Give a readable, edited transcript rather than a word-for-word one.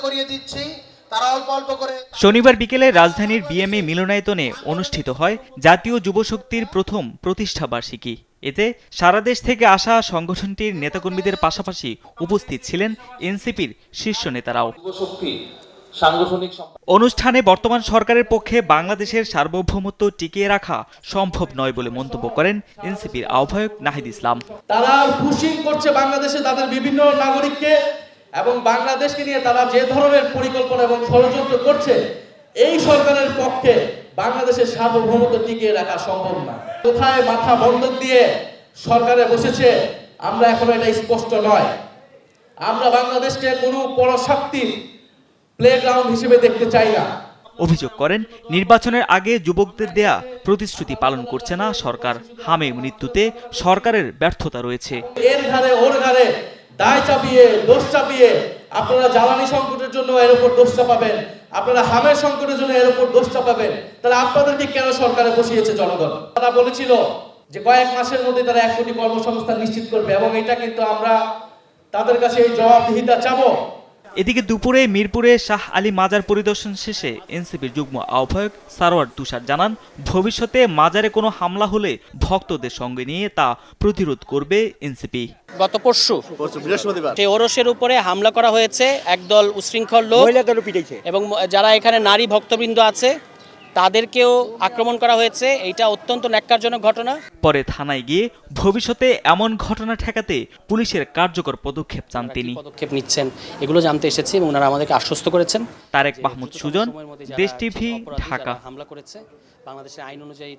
করিয়ে দিচ্ছি, তারা অল্প অল্প করে। শনিবার বিকেলে রাজধানীর বিএমএ মিলনায়তনে অনুষ্ঠিত হয় জাতীয় যুবশক্তির প্রথম প্রতিষ্ঠা বার্ষিকী। এতে সারা দেশ থেকে আসা সংগঠনটির নেতাকর্মীদের পাশাপাশি উপস্থিত ছিলেন এনসিপির শীর্ষ নেতারাও। অনুষ্ঠানে বর্তমান সরকারের পক্ষে বাংলাদেশের সার্বভৌমত্ব টিকিয়ে রাখা সম্ভব নয় বলে মন্তব্য করেন এনসিপির আহ্বায়ক নাহিদ ইসলাম। তারা পুশিং করছে বাংলাদেশে তাদের বিভিন্ন নাগরিককে, এবং বাংলাদেশকে নিয়ে তারা যে ধরনের পরিকল্পনা এবং ষড়যন্ত্র করছে, এই সরকারের পক্ষে বাংলাদেশের সার্বভৌমত্ব টিকিয়ে রাখা সম্ভব না। কোথায় মাথা বন্ধক দিয়ে সরকারে বসেছে আমরা এখনো এটা স্পষ্ট নয়। আমরা বাংলাদেশকে কোনো পরাশক্তির প্লেগ্রাউন্ড হিসেবে দেখতে চাই না। অভিযোগ করেন নির্বাচনের আগে যুবকদের দেয়া প্রতিশ্রুতি পালন করছে না সরকার। হামে মৃত্যুতে সরকারের ব্যর্থতা রয়েছে। এর ঘাড়ে ওর ঘাড়ে দায় চাপিয়ে দোষ চাপিয়ে আপনারা জ্বালানি সংকটের জন্য এর উপর দোষ চাপাবেন, আপনারা হামের সংকটের জন্য এর উপর দোষ চাপাবেন, তাহলে আপনাদেরকে কেন সরকারে বসিয়েছে জনগণ? তারা বলেছিল যে কয়েক মাসের মধ্যে তারা 1 কোটি কর্মসংস্থান নিশ্চিত করবে, এবং এটা কিন্তু আমরা তাদের কাছে এই জবাবদিহিতা চাবো। এদিকে দুপুরে মিরপুরে শাহ আলী মাজার পরিদর্শন শেষে এনসিপির যুগ্ম আহ্বায়ক সারোয়ার তুষার জানান, ভবিষ্যতে মাজারে কোনো হামলা হলে ভক্তদের সঙ্গে নিয়ে তা প্রতিরোধ করবে এনসিপি। গত পরশু বৃহস্পতিবার ওরসের উপরে হামলা করা হয়েছে একদল উশৃঙ্খল লোক, এবং যারা এখানে নারী ভক্তবৃন্দ আছে তাদেরকেও আক্রমণ করা হয়েছে। এইটা অত্যন্ত ন্যাক্কারজনক ঘটনা। পরে থানায় গিয়ে ভবিষ্যতে এমন ঘটনা ঠেকাতে পুলিশের কার্যকর পদক্ষেপ চান তিনি। পদক্ষেপ নিচ্ছেন এগুলো জানতে এসেছি, এবং ওনারা আমাদেরকে আশ্বস্ত করেছেন। তারেক মাহমুদ সুজন, দেশ টিভি, ঢাকা। হামলা করেছে বাংলাদেশের আইন অনুযায়ী।